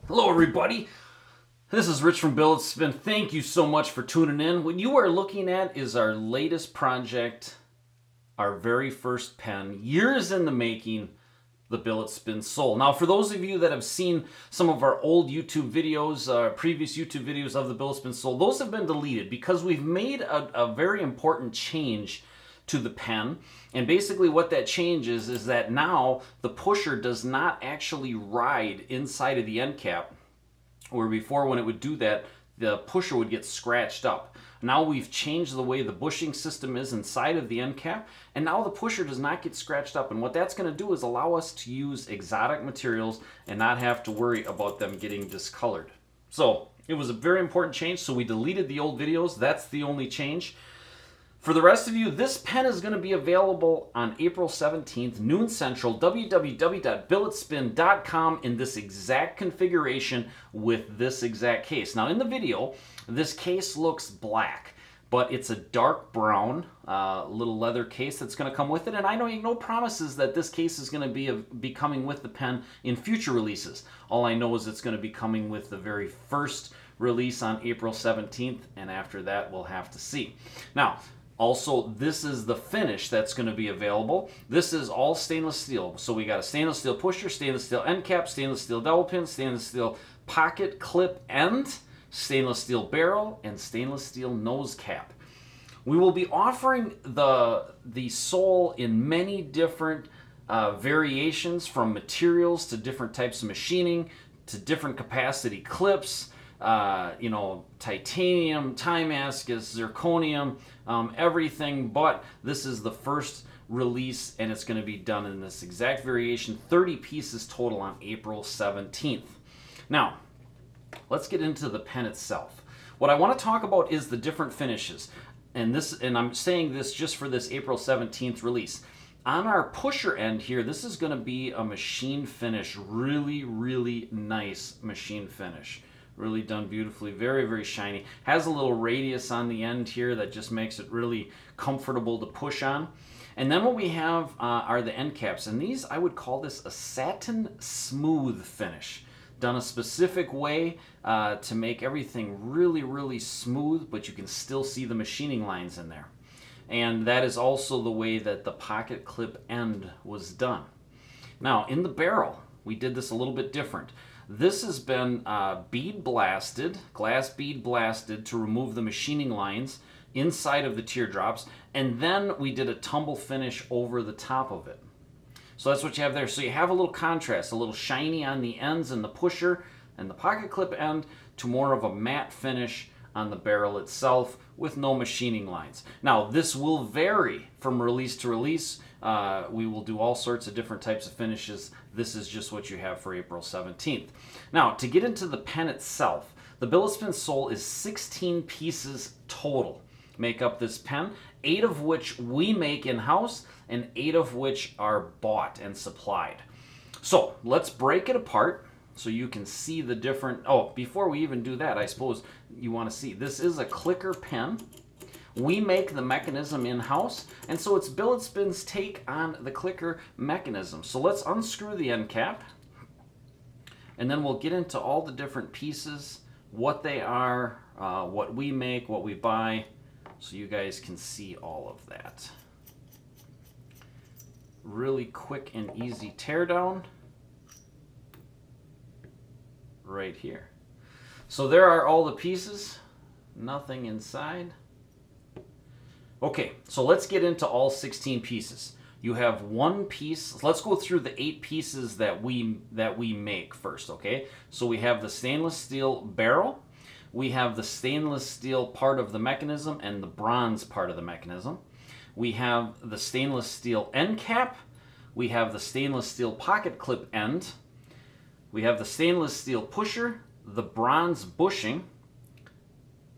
Hello everybody, this is Rich from BilletSPIN. Thank you so much for tuning in. What you are looking at is our latest project, our very first pen, years in the making, the BilletSPIN Soul. Now for those of you that have seen some of our old YouTube videos, previous YouTube videos of the BilletSPIN Soul, those have been deleted because we've made a very important change to the pen. And basically what that change is that now the pusher does not actually ride inside of the end cap, where before when it would do that, the pusher would get scratched up. Now we've changed the way the bushing system is inside of the end cap, and now the pusher does not get scratched up. And what that's going to do is allow us to use exotic materials and not have to worry about them getting discolored. So it was a very important change, so we deleted the old videos. That's the only change. For the rest of you, this pen is going to be available on April 17th, noon central, www.billetspin.com in this exact configuration with this exact case. Now in the video, this case looks black, but it's a dark brown little leather case that's going to come with it. And I know no promises that this case is going to be coming with the pen in future releases. All I know is it's going to be coming with the very first release on April 17th, and after that we'll have to see. Now, also, this is the finish that's going to be available. This is all stainless steel. So we got a stainless steel pusher, stainless steel end cap, stainless steel dowel pin, stainless steel pocket clip end, stainless steel barrel, and stainless steel nose cap. We will be offering the Soul in many different variations, from materials to different types of machining to different capacity clips. Titanium, Timascus, zirconium, everything, but this is the first release and it's going to be done in this exact variation, 30 pieces total on April 17th. Now, let's get into the pen itself. What I want to talk about is the different finishes, and I'm saying this just for this April 17th release. On our pusher end here, this is going to be a machine finish, really, really nice machine finish. Really done beautifully, very, very shiny. Has a little radius on the end here that just makes it really comfortable to push on. And then what we have are the end caps. And these, I would call this a satin smooth finish. Done a specific way to make everything really, really smooth, but you can still see the machining lines in there. And that is also the way that the pocket clip end was done. Now, in the barrel, we did this a little bit different. This has been bead blasted, glass bead blasted, to remove the machining lines inside of the teardrops, and then we did a tumble finish over the top of it. So that's what you have there. So you have a little contrast, a little shiny on the ends and the pusher and the pocket clip end, to more of a matte finish on the barrel itself with no machining lines. Now this will vary from release to release. We will do all sorts of different types of finishes. This is just what you have for April 17th. Now, to get into the pen itself, the BilletSPIN Soul is 16 pieces total make up this pen, 8 of which we make in-house and 8 of which are bought and supplied. So let's break it apart so you can see the different... Oh, before we even do that, I suppose you want to see. This is a clicker pen. We make the mechanism in-house, and so it's BilletSPIN's take on the clicker mechanism. So let's unscrew the end cap, and then we'll get into all the different pieces, what they are, what we make, what we buy, so you guys can see all of that. Really quick and easy teardown right here. So there are all the pieces, nothing inside. Okay, so let's get into all 16 pieces. You have one piece. Let's go through the 8 pieces that we make first, okay? So we have the stainless steel barrel, we have the stainless steel part of the mechanism and the bronze part of the mechanism. We have the stainless steel end cap, we have the stainless steel pocket clip end, we have the stainless steel pusher, the bronze bushing,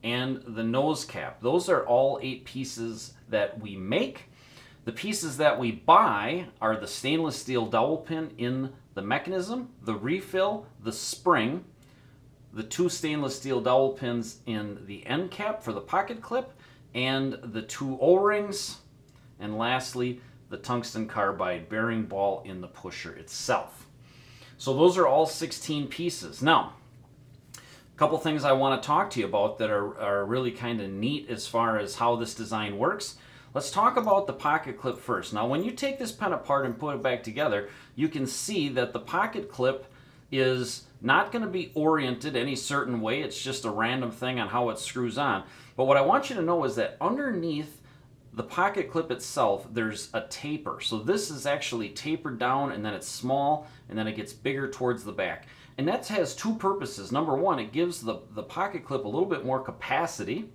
and the nose cap. Those are all 8 pieces that we make. The pieces that we buy are the stainless steel dowel pin in the mechanism, the refill, the spring, the 2 stainless steel dowel pins in the end cap for the pocket clip, and the 2 O-rings, and lastly, the tungsten carbide bearing ball in the pusher itself. So those are all 16 pieces. Now, Couple things I want to talk to you about that are really kind of neat as far as how this design works. Let's talk about the pocket clip first. Now, when you take this pen apart and put it back together, you can see that the pocket clip is not going to be oriented any certain way. It's just a random thing on how it screws on. But what I want you to know is that underneath the pocket clip itself, there's a taper. So this is actually tapered down, and then it's small, and then it gets bigger towards the back. And that has two purposes. Number one, it gives the pocket clip a little bit more capacity.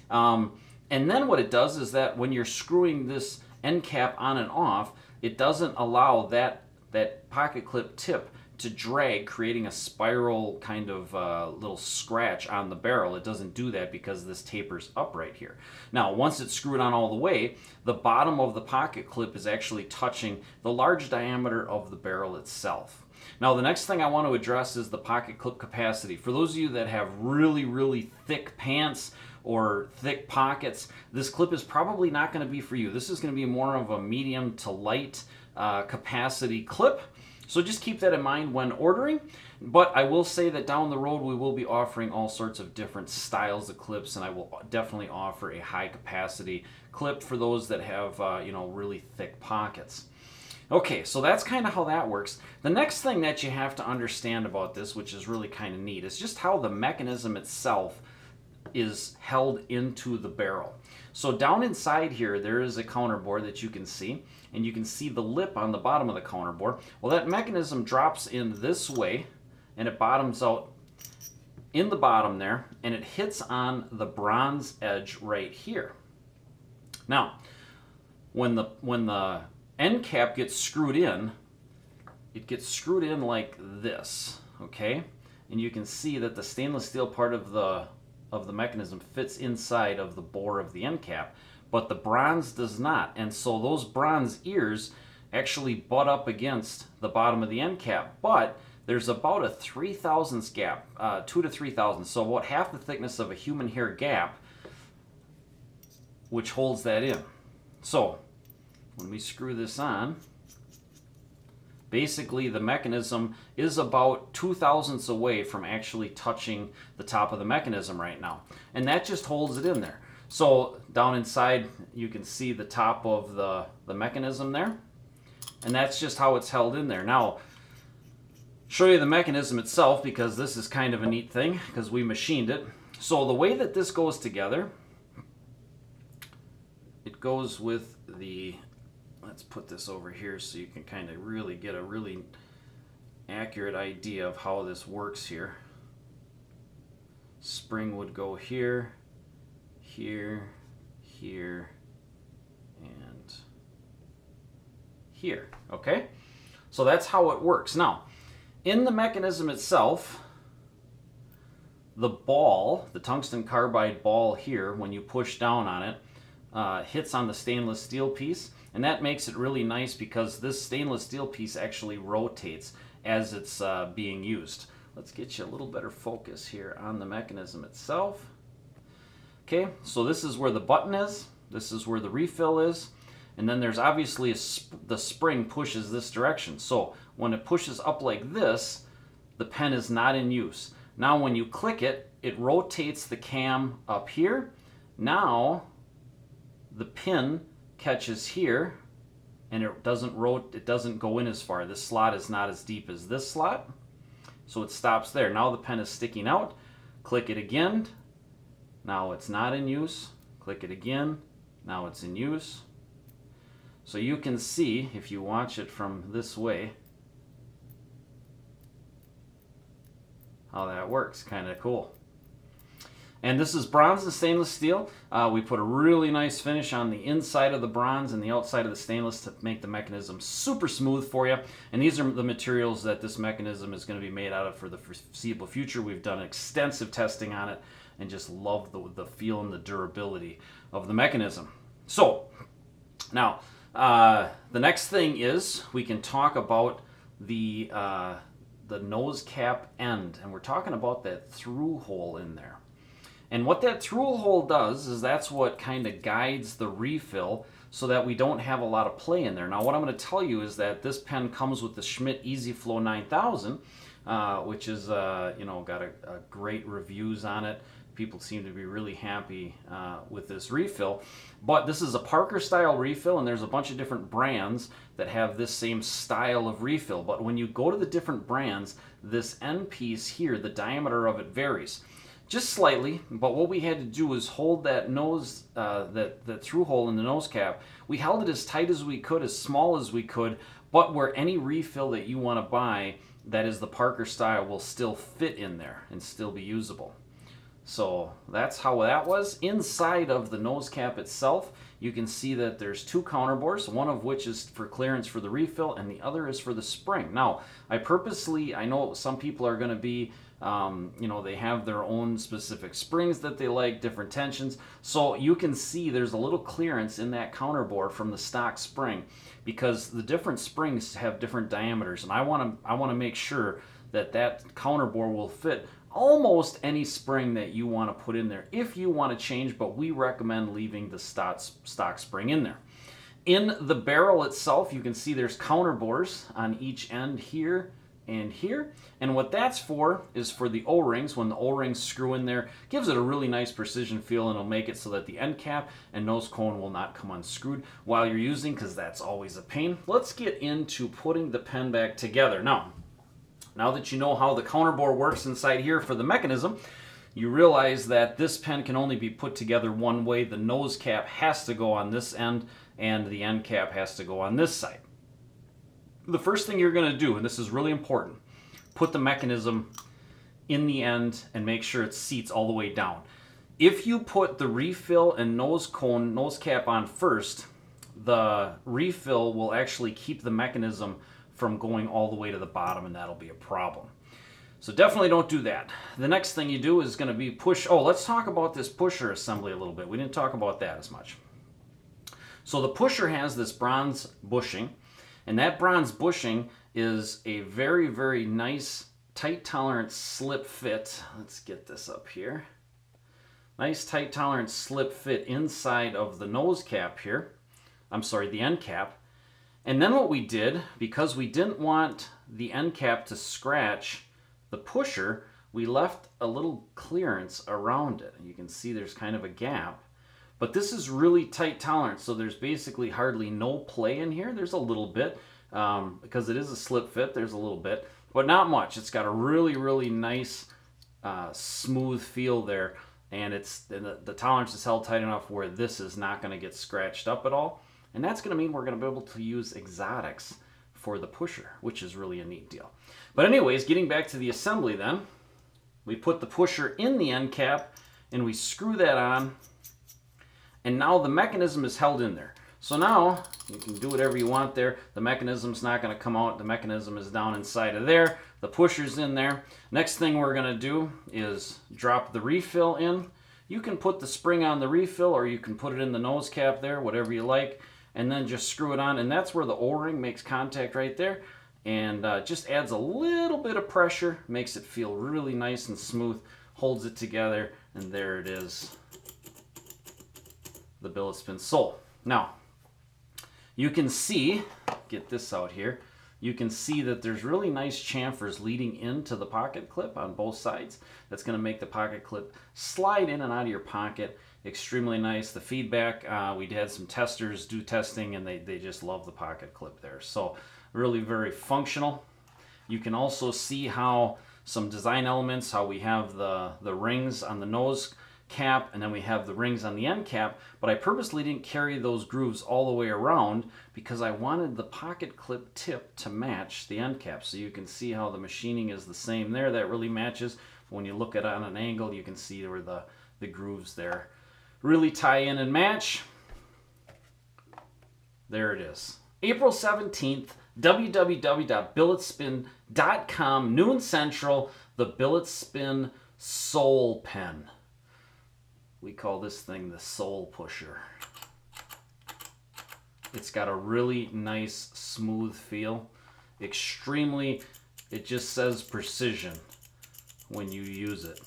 And then what it does is that when you're screwing this end cap on and off, it doesn't allow that pocket clip tip to drag, creating a spiral kind of little scratch on the barrel. It doesn't do that because this tapers up right here. Now, once it's screwed on all the way, the bottom of the pocket clip is actually touching the large diameter of the barrel itself. Now, the next thing I want to address is the pocket clip capacity. For those of you that have really, really thick pants or thick pockets, this clip is probably not going to be for you. This is going to be more of a medium to light capacity clip. So just keep that in mind when ordering. But I will say that down the road we will be offering all sorts of different styles of clips, and I will definitely offer a high capacity clip for those that have really thick pockets. Okay, so that's kind of how that works. The next thing that you have to understand about this, which is really kind of neat, is just how the mechanism itself is held into the barrel. So down inside here, there is a counterbore that you can see, and you can see the lip on the bottom of the counterbore. Well, that mechanism drops in this way, and it bottoms out in the bottom there, and it hits on the bronze edge right here. Now, when the end cap gets screwed in, it gets screwed in like this, okay? And you can see that the stainless steel part of the mechanism fits inside of the bore of the end cap, but the bronze does not. And so those bronze ears actually butt up against the bottom of the end cap, but there's about a 3/1000 gap, 2 to 3/1000, so about half the thickness of a human hair gap, which holds that in. So when we screw this on, basically the mechanism is about 2/1000 away from actually touching the top of the mechanism right now. And that just holds it in there. So down inside you can see the top of the mechanism there. And that's just how it's held in there. Now, show you the mechanism itself, because this is kind of a neat thing because we machined it. So the way that this goes together, it goes with the, let's put this over here so you can kind of really get a really accurate idea of how this works here. Spring would go here, here, here, and here, okay? So that's how it works. Now, in the mechanism itself, the ball, the tungsten carbide ball here, when you push down on it, hits on the stainless steel piece, and that makes it really nice because this stainless steel piece actually rotates as it's being used. Let's get you a little better focus here on the mechanism itself. Okay, so this is where the button is, this is where the refill is, and then there's obviously the spring pushes this direction. So when it pushes up like this, the pen is not in use. Now when you click it, it rotates the cam up here. Now the pin catches here, and it doesn't go in as far. This slot is not as deep as this slot, so it stops there. Now the pen is sticking out. Click it again. Now it's not in use. Click it again. Now it's in use. So you can see, if you watch it from this way, how that works. Kind of cool. And this is bronze and stainless steel. We put a really nice finish on the inside of the bronze and the outside of the stainless to make the mechanism super smooth for you. And these are the materials that this mechanism is going to be made out of for the foreseeable future. We've done extensive testing on it and just love the feel and the durability of the mechanism. So now the next thing is we can talk about the nose cap end, and we're talking about that through hole in there. And what that through hole does is that's what kind of guides the refill so that we don't have a lot of play in there. Now what I'm going to tell you is that this pen comes with the Schmidt EasyFlow 9000, which is, you know, got a great reviews on it. People seem to be really happy with this refill. But this is a Parker style refill, and there's a bunch of different brands that have this same style of refill. But when you go to the different brands, this end piece here, the diameter of it varies. Just slightly, but what we had to do is hold that nose, that through hole in the nose cap. We held it as tight as we could, as small as we could, but where any refill that you want to buy that is the Parker style will still fit in there and still be usable. So that's how that was. Inside of the nose cap itself, you can see that there's two counter bores, one of which is for clearance for the refill and the other is for the spring. Now, I know some people are going to be, you know, they have their own specific springs that they like, different tensions. So you can see there's a little clearance in that counter bore from the stock spring because the different springs have different diameters. And I want to make sure that that counter bore will fit almost any spring that you want to put in there if you want to change, but we recommend leaving the stock spring in there. In the barrel itself, you can see there's counter bores on each end here and here, and what that's for is for the O-rings. When the O-rings screw in there, gives it a really nice precision feel, and it'll make it so that the end cap and nose cone will not come unscrewed while you're using, because that's always a pain. Let's get into putting the pen back together. Now that you know how the counter bore works inside here for the mechanism, you realize that this pen can only be put together one way. The nose cap has to go on this end and the end cap has to go on this side. The first thing you're going to do, and this is really important, put the mechanism in the end and make sure it seats all the way down. If you put the refill and nose cap on first, the refill will actually keep the mechanism from going all the way to the bottom, and that'll be a problem. So definitely don't do that. The next thing you do is going to be push. Oh, let's talk about this pusher assembly a little bit. We didn't talk about that as much. So the pusher has this bronze bushing, and that bronze bushing is a very, very nice tight tolerance slip fit. Let's get this up here. Nice tight tolerance slip fit inside of the nose cap here. I'm sorry, the end cap. And then what we did, because we didn't want the end cap to scratch the pusher, we left a little clearance around it. You can see there's kind of a gap. But this is really tight tolerance, so there's basically hardly no play in here. There's a little bit, because it is a slip fit, there's a little bit, but not much. It's got a really, really nice, smooth feel there, and the tolerance is held tight enough where this is not going to get scratched up at all. And that's going to mean we're going to be able to use exotics for the pusher, which is really a neat deal. But anyways, getting back to the assembly then, we put the pusher in the end cap and we screw that on, and now the mechanism is held in there. So now you can do whatever you want there. The mechanism's not going to come out. The mechanism is down inside of there. The pusher's in there. Next thing we're going to do is drop the refill in. You can put the spring on the refill, or you can put it in the nose cap there, whatever you like, and then just screw it on, and that's where the O-ring makes contact right there, and just adds a little bit of pressure, makes it feel really nice and smooth, holds it together, and there it is, the BilletSPIN Soul. Now, you can see, get this out here, you can see that there's really nice chamfers leading into the pocket clip on both sides. That's going to make the pocket clip slide in and out of your pocket. Extremely nice. The feedback, we had some testers do testing, and they just love the pocket clip there. So really very functional. You can also see how some design elements, how we have the rings on the nose cap, and then we have the rings on the end cap, but I purposely didn't carry those grooves all the way around because I wanted the pocket clip tip to match the end cap. So you can see how the machining is the same there. That really matches. When you look at it on an angle, you can see where the grooves there really tie in and match. There it is. April 17th, www.billetspin.com, noon central, the BilletSPIN Soul Pen. We call this thing the Soul Pusher. It's got a really nice, smooth feel. It just says precision when you use it.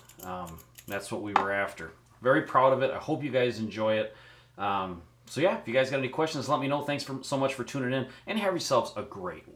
That's what we were after. Very proud of it. I hope you guys enjoy it. So yeah, if you guys got any questions, let me know. Thanks so much for tuning in, and have yourselves a great week.